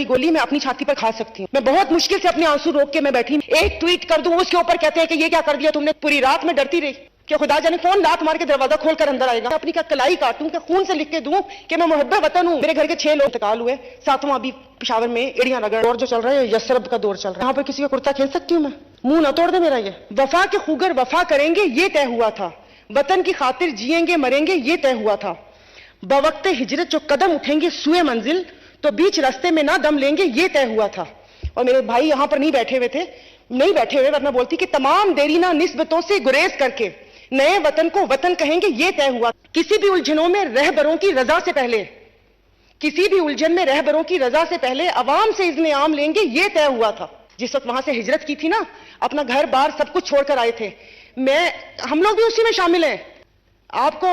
गोली मैं अपनी छाती पर खा सकती हूँ। मैं बहुत मुश्किल से अपने आंसू रोक के मैं बैठी, एक ट्वीट कर दूं उसके ऊपर कहते हैं कि ये क्या कर दिया तुमने। पूरी रात में डरती रही कि खुदा जाने कौन लात मार के दरवाजा खोलकर अंदर आएगा। अपनी का कलाई काटूं कि खून से लिख के दूं कि मैं मुहब्बत वतन हूँ। मेरे घर के 6 लोग इंतकाल हुए, 7वां अभी पेशावर में एड़ियां रगड़ दौर जो चल रहा है, यशरब का दौर चल रहा है। यहाँ पर किसी का कुर्ता खेल सकती हूँ मैं? मुंह ना तोड़ दे मेरा। ये वफा के खुगर वफा करेंगे ये तय हुआ था, वतन की खातिर जिएंगे मरेंगे ये तय हुआ था। बवक्ते हिजरत जो कदम उठेंगे सुए मंजिल तो बीच रास्ते में ना दम लेंगे ये तय हुआ था। और मेरे भाई यहां पर नहीं बैठे हुए वरना बोलती कि तमाम देरीना निस्बतों से गुरेज करके नए वतन को वतन कहेंगे ये तय हुआ। किसी भी उलझनों में रहबरों की रजा से पहले, किसी भी उलझन में रहबरों की रजा से पहले अवाम से इज़्ने आम लेंगे ये तय हुआ था। जिस वक्त वहां से हिजरत की थी ना, अपना घर बार सब कुछ छोड़कर आए थे, हम लोग भी उसी में शामिल हैं। आपको,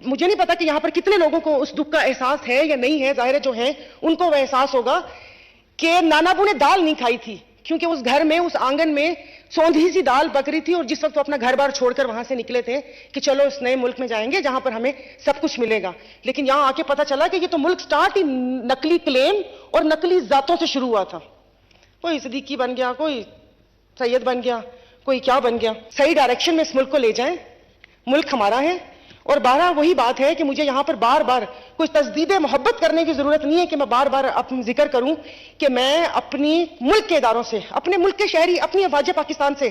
मुझे नहीं पता कि यहां पर कितने लोगों को उस दुख का एहसास है या नहीं है। जाहिर है जो है उनको वह एहसास होगा कि नानाबू ने दाल नहीं खाई थी क्योंकि उस घर में, उस आंगन में सौंधी सी दाल पक रही थी। और जिस वक्त वो अपना घर बार छोड़कर वहां से निकले थे कि चलो इस नए मुल्क में जाएंगे जहां पर हमें सब कुछ मिलेगा, लेकिन यहां आके पता चला कि ये तो मुल्क स्टार्ट ही नकली क्लेम और नकली जातों से शुरू हुआ था। कोई सिद्दीकी बन गया, कोई सैयद बन गया, कोई क्या बन गया। सही डायरेक्शन में इस मुल्क को ले जाएं, मुल्क हमारा है। और 12 वही बात है कि मुझे यहां पर बार बार कुछ तस्दीद मोहब्बत करने की जरूरत नहीं है कि मैं बार बार अपना जिक्र करूं कि मैं अपनी मुल्क के इदारों से, अपने मुल्क के शहरी, अपनी अफवाज पाकिस्तान से,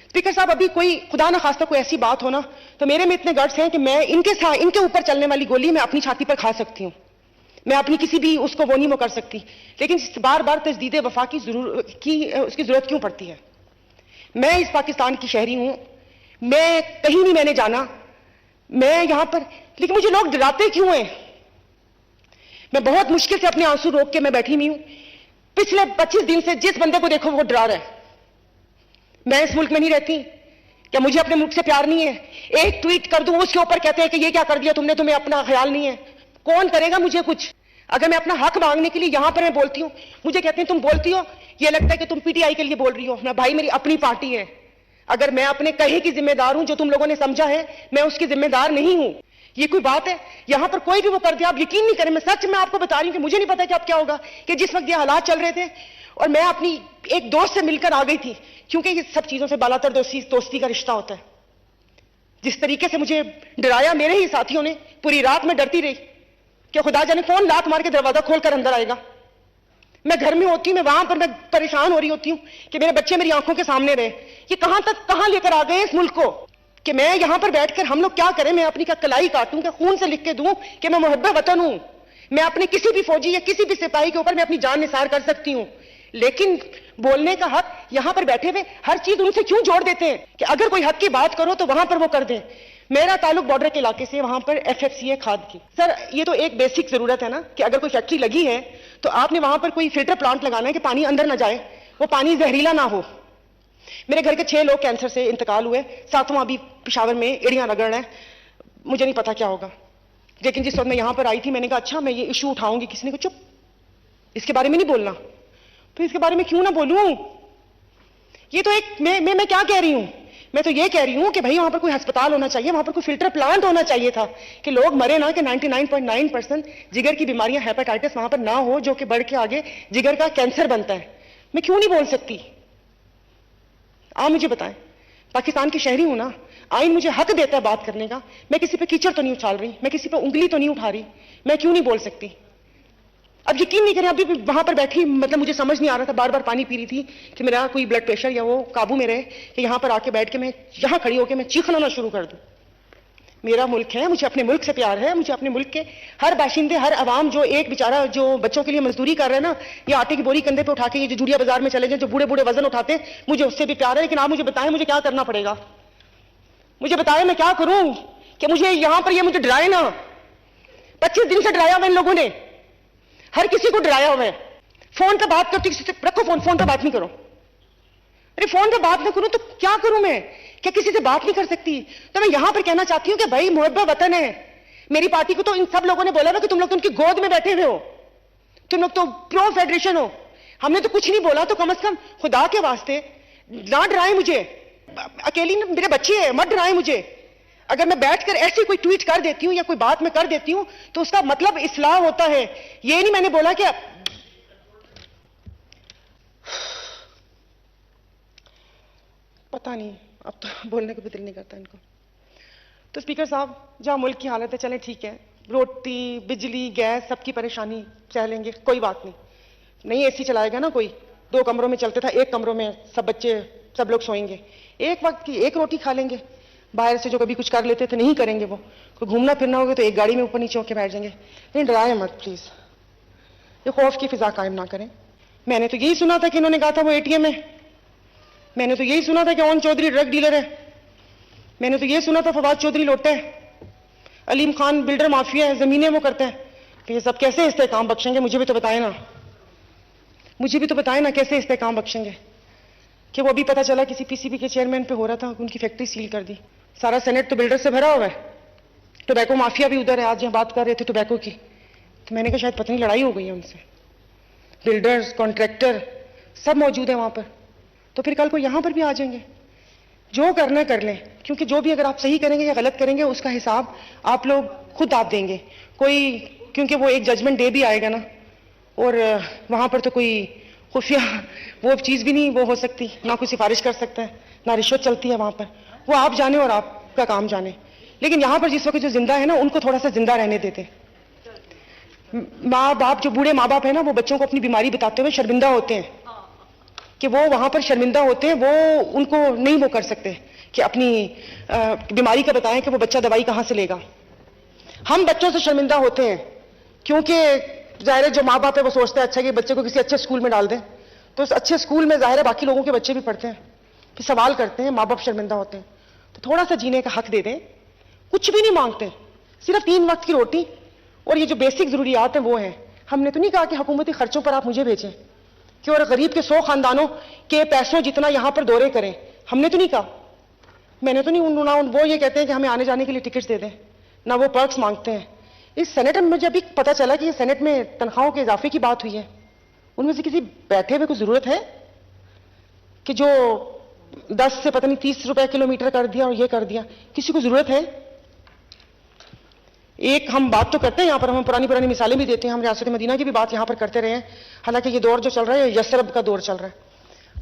स्पीकर साहब अभी कोई खुदा ना खास्ता कोई ऐसी बात हो ना तो मेरे में इतने गट्स हैं कि मैं इनके ऊपर चलने वाली गोली मैं अपनी छाती पर खा सकती हूं। मैं अपनी किसी भी उसको वो नहीं वो कर सकती, लेकिन बार बार तजदीद वफा की उसकी जरूरत क्यों पड़ती है? मैं इस पाकिस्तान की शहरी हूं, मैं कहीं नहीं मैंने जाना, मैं यहां पर, लेकिन मुझे लोग डराते क्यों हैं? मैं बहुत मुश्किल से अपने आंसू रोक के मैं बैठी हुई हूं। पिछले 25 दिन से जिस बंदे को देखो वो डरा रहा है। मैं इस मुल्क में नहीं रहती क्या? मुझे अपने मुल्क से प्यार नहीं है? एक ट्वीट कर दूं उसके ऊपर कहते हैं कि ये क्या कर दिया तुमने, तुम्हें अपना ख्याल नहीं है। कौन करेगा मुझे कुछ? अगर मैं अपना हक मांगने के लिए यहां पर मैं बोलती हूं, मुझे कहते हैं तुम बोलती हो, ये लगता है कि तुम पीटीआई के लिए बोल रही हो। मैं भाई, मेरी अपनी पार्टी है। अगर मैं अपने कहे की जिम्मेदार हूं, जो तुम लोगों ने समझा है, मैं उसकी जिम्मेदार नहीं हूं। ये कोई बात है? यहां पर कोई भी वो कर दिया, आप यकीन नहीं करें, मैं सच में आपको बता रही हूं कि मुझे नहीं पता कि अब क्या होगा। कि जिस वक्त ये हालात चल रहे थे और मैं अपनी एक दोस्त से मिलकर आ गई थी, क्योंकि ये सब चीजों से बालातर दोस्ती का रिश्ता होता है। जिस तरीके से मुझे डराया मेरे ही साथियों ने, पूरी रात में डरती रही कि खुदा जाने कौन लात मार के दरवाजा खोलकर अंदर आएगा। मैं घर में होती हूं, मैं वहां पर मैं परेशान हो रही होती हूं कि मेरे बच्चे मेरी आंखों के सामने रहे। ये कहां लेकर आ गए इस मुल्क को कि मैं यहां पर बैठकर हम लोग क्या करें? मैं अपनी का कलाई काटूं कि खून से लिख के दूं कि मैं मुहब्बत वतन हूं। मैं अपने किसी भी फौजी या किसी भी सिपाही के ऊपर मैं अपनी जान निसार कर सकती हूं, लेकिन बोलने का हक यहां पर बैठे हुए हर चीज उनसे क्यों जोड़ देते हैं कि अगर कोई हक की बात करो तो वहां पर वो कर दें। मेरा ताल्लुक बॉर्डर के इलाके से, वहां पर FFC है खाद की। सर ये तो एक बेसिक जरूरत है ना कि अगर कोई फैक्ट्री लगी है तो आपने वहां पर कोई फिल्टर प्लांट लगाना है कि पानी अंदर ना जाए, वो पानी जहरीला ना हो। मेरे घर के 6 लोग कैंसर से इंतकाल हुए, 7वां अभी पेशावर में एड़ियां रगड़ रहे हैं। मुझे नहीं पता क्या होगा, लेकिन जिस वक्त मैं यहां पर आई थी मैंने कहा अच्छा मैं ये इशू उठाऊंगी। किसी ने कहा चुप, इसके बारे में नहीं बोलना। तो इसके बारे में क्यों ना बोलूं? ये तो एक मैं क्या कह रही हूं? मैं तो ये कह रही हूं कि भाई वहां पर कोई अस्पताल होना चाहिए, वहां पर कोई फिल्टर प्लांट होना चाहिए था कि लोग मरे ना, कि 99.9% जिगर की बीमारियां, हेपेटाइटिस वहां पर ना हो, जो कि बढ़ के आगे जिगर का कैंसर बनता है। मैं क्यों नहीं बोल सकती? आप मुझे बताएं, पाकिस्तान की शहरी हूं ना, आइन मुझे हक देता है बात करने का। मैं किसी पे कीचड़ तो नहीं उछाल रही, मैं किसी पे उंगली तो नहीं उठा रही, मैं क्यों नहीं बोल सकती? अब यकीन नहीं करें, अभी वहां पर बैठी, मतलब मुझे समझ नहीं आ रहा था, बार बार पानी पी रही थी कि मेरा कोई ब्लड प्रेशर या वो काबू में रहे, कि यहां पर आके बैठ के मैं यहां खड़ी होकर मैं चीखना ना शुरू कर दूं। मेरा मुल्क है, मुझे अपने मुल्क से प्यार है, मुझे अपने मुल्क के हर बाशिंदे, हर अवाम, जो एक बेचारा जो बच्चों के लिए मजदूरी कर रहे हैं ना, ये आटे की बोरी कंधे पे उठा के ये जो जूड़िया बाजार में चले जाए, जो बूढ़े बूढ़े वजन उठाते, मुझे उससे भी प्यार है। लेकिन आप मुझे बताएं मुझे क्या करना पड़ेगा? मुझे बताएं मैं क्या करूं कि मुझे यहां पर ये मुझे डराए ना। 25 दिन से डराया हुआ इन लोगों ने, हर किसी को डराया हुआ है। फोन पे बात करती, किसी से रखो फोन पे बात नहीं करो। अरे फोन पे बात ना करूं तो क्या करूं मैं? क्या किसी से बात नहीं कर सकती? तो मैं यहां पर कहना चाहती हूं कि भाई मुहब्बत वतन है। मेरी पार्टी को तो इन सब लोगों ने बोला ना कि तुम लोग तो उनकी गोद में बैठे हुए हो, तुम लोग तो प्रो फेडरेशन हो। हमने तो कुछ नहीं बोला, तो कम से कम खुदा के वास्ते ना डराए मुझे। अकेली मेरे बच्चे हैं, मत डराए मुझे। अगर मैं बैठकर ऐसी कोई ट्वीट कर देती हूं या कोई बात मैं कर देती हूं तो उसका मतलब इस्लाह होता है। ये नहीं मैंने बोला कि पता नहीं, अब तो बोलने को भी दिल नहीं करता इनको। तो स्पीकर साहब, जहाँ मुल्क की हालत है, चलें ठीक है, रोटी बिजली गैस सबकी परेशानी सह लेंगे, कोई बात नहीं। नहीं एसी चलाएगा ना कोई, 2 कमरों में चलते था, 1 कमरों में सब बच्चे सब लोग सोएंगे, एक वक्त की 1 रोटी खा लेंगे। बाहर से जो कभी कुछ कर लेते थे नहीं करेंगे, वो कोई घूमना फिरना होगा तो एक गाड़ी में ऊपर नीचे होकर बैठ जाएंगे। नहीं डराए मत प्लीज, ये खौफ की फिजा कायम ना करें। मैंने तो यही सुना था कि इन्होंने कहा था वो एटीएम है, मैंने तो यही सुना था कि ओन चौधरी ड्रग डीलर है, मैंने तो यही सुना था फवाद चौधरी लोटा है, अलीम खान बिल्डर माफिया है, जमीनें वो करता है। तो ये सब कैसे इस्तेकाम बख्शेंगे? मुझे भी तो बताए ना, मुझे भी तो बताए ना कैसे इस्तेकाम बख्शेंगे। कि वो अभी पता चला किसी पीसीबी के चेयरमैन पे हो रहा था, उनकी फैक्ट्री सील कर दी। सारा सेनेट तो बिल्डर से भरा हुआ है, टोबैको माफिया भी उधर है। आज यहाँ बात कर रहे थे टोबैको की, तो मैंने कहा शायद पता नहीं लड़ाई हो गई है उनसे। बिल्डर्स कॉन्ट्रैक्टर सब मौजूद है वहां पर, तो फिर कल को यहां पर भी आ जाएंगे। जो करना कर लें, क्योंकि जो भी अगर आप सही करेंगे या गलत करेंगे उसका हिसाब आप लोग खुद आप देंगे। कोई, क्योंकि वो एक जजमेंट डे भी आएगा ना, और वहां पर तो कोई खुफिया वो चीज भी नहीं वो हो सकती, ना कोई सिफारिश कर सकता है, ना रिश्वत चलती है वहां पर। वो आप जाने और आपका काम जाने। लेकिन यहां पर जिस वक्त जो जिंदा है ना, उनको थोड़ा सा जिंदा रहने देते। माँ बाप, जो बूढ़े माँ बाप है ना, वो बच्चों को अपनी बीमारी बताते हुए शर्मिंदा होते हैं कि वो वहां पर शर्मिंदा होते हैं, वो उनको नहीं वो कर सकते कि अपनी बीमारी का बताएं कि वो बच्चा दवाई कहां से लेगा। हम बच्चों से शर्मिंदा होते हैं क्योंकि जाहिर है जो माँ बाप है वो सोचते हैं अच्छा कि बच्चे को किसी अच्छे स्कूल में डाल दें, तो उस अच्छे स्कूल में जाहिर है बाकी लोगों के बच्चे भी पढ़ते हैं, फिर सवाल करते हैं, माँ बाप शर्मिंदा होते हैं। तो थोड़ा सा जीने का हक दे दें, कुछ भी नहीं मांगते, सिर्फ 3 वक्त की रोटी और ये जो बेसिक जरूरियात है वो है। हमने तो नहीं कहा कि हुकूमती खर्चों पर आप मुझे भेजें कि और गरीब के 100 खानदानों के पैसों जितना यहां पर दौरे करें, हमने तो नहीं कहा। मैंने तो नहीं, ना वो ये कहते हैं कि हमें आने जाने के लिए टिकट्स दे दें, ना वो पर्क्स मांगते हैं। इस सेनेट में मुझे अभी पता चला कि ये सेनेट में तनख्वाहों के इजाफे की बात हुई है, उनमें से किसी बैठे हुए को जरूरत है कि जो 10 से पता नहीं 30 रुपए किलोमीटर कर दिया और ये कर दिया? किसी को जरूरत है? एक हम बात तो करते हैं यहाँ पर, हम पुरानी मिसालें भी देते हैं, हम रियासत मदीना की भी बात यहाँ पर करते रहे हैं, हालांकि ये दौर जो चल रहा है यसरब का दौर चल रहा है,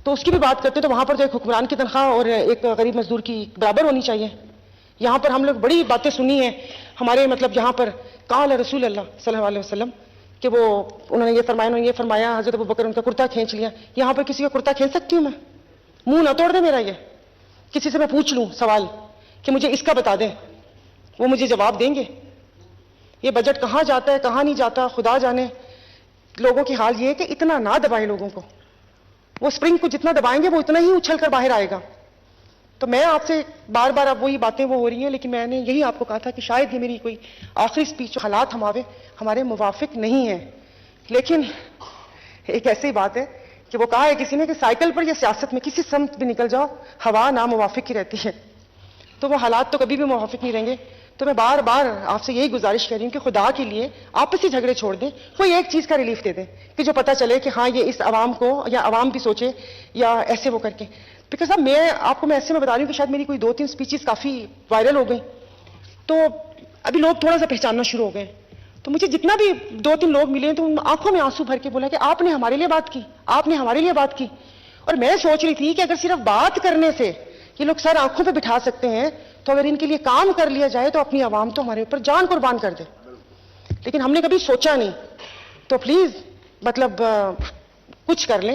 तो उसकी भी बात करते हैं। तो वहां पर तो एक हुक्मरान की तनख्वाह और एक गरीब मजदूर की बराबर होनी चाहिए। यहाँ पर हम लोग बड़ी बातें सुनी है हमारे, मतलब यहाँ पर काल रसूल अल्लाह सल्लल्लाहु अलैहि वसल्लम कि वो उन्होंने ये फरमाया, हजरत अबू बकर उनका कुर्ता खींच लिया। यहाँ पर किसी का कुर्ता खींच सकती हूँ मैं? मुंह ना तोड़ दे मेरा। ये किसी से मैं पूछ लूं सवाल कि मुझे इसका बता दें, वो मुझे जवाब देंगे? ये बजट कहाँ जाता है कहाँ नहीं जाता खुदा जाने। लोगों की हाल ये है कि इतना ना दबाएं लोगों को, वो स्प्रिंग को जितना दबाएंगे वो इतना ही उछल कर बाहर आएगा। तो मैं आपसे बार बार अब वही बातें वो हो रही हैं, लेकिन मैंने यही आपको कहा था कि शायद ये मेरी कोई आखिरी स्पीच, हालात हमारे मुवाफिक नहीं है। लेकिन एक ऐसी बात है कि वो कहा है किसी ने कि साइकिल पर या सियासत में किसी समत भी निकल जाओ, हवा ना मुवाफिक की रहती है, तो वो हालात तो कभी भी मुवाफिक नहीं रहेंगे। तो मैं बार बार आपसे यही गुजारिश कर रही हूँ कि खुदा के लिए आपसी झगड़े छोड़ दें, कोई एक चीज का रिलीफ दे दें कि जो पता चले कि हाँ ये इस आवाम को, या आवाम भी सोचे या ऐसे वो करके। बिकॉज साहब मैं ऐसे में बता रही हूँ कि शायद मेरी कोई 2-3 स्पीचेस काफी वायरल हो गई, तो अभी लोग थोड़ा सा पहचानना शुरू हो गए। तो मुझे जितना भी 2-3 लोग मिले तो आंखों में आंसू भर के बोला कि आपने हमारे लिए बात की, आपने हमारे लिए बात की। और मैं सोच रही थी कि अगर सिर्फ बात करने से ये लोग सर आंखों पे बिठा सकते हैं, तो अगर इनके लिए काम कर लिया जाए तो अपनी आवाम तो हमारे ऊपर जान कुर्बान कर दे। लेकिन हमने कभी सोचा नहीं। तो प्लीज मतलब कुछ कर लें।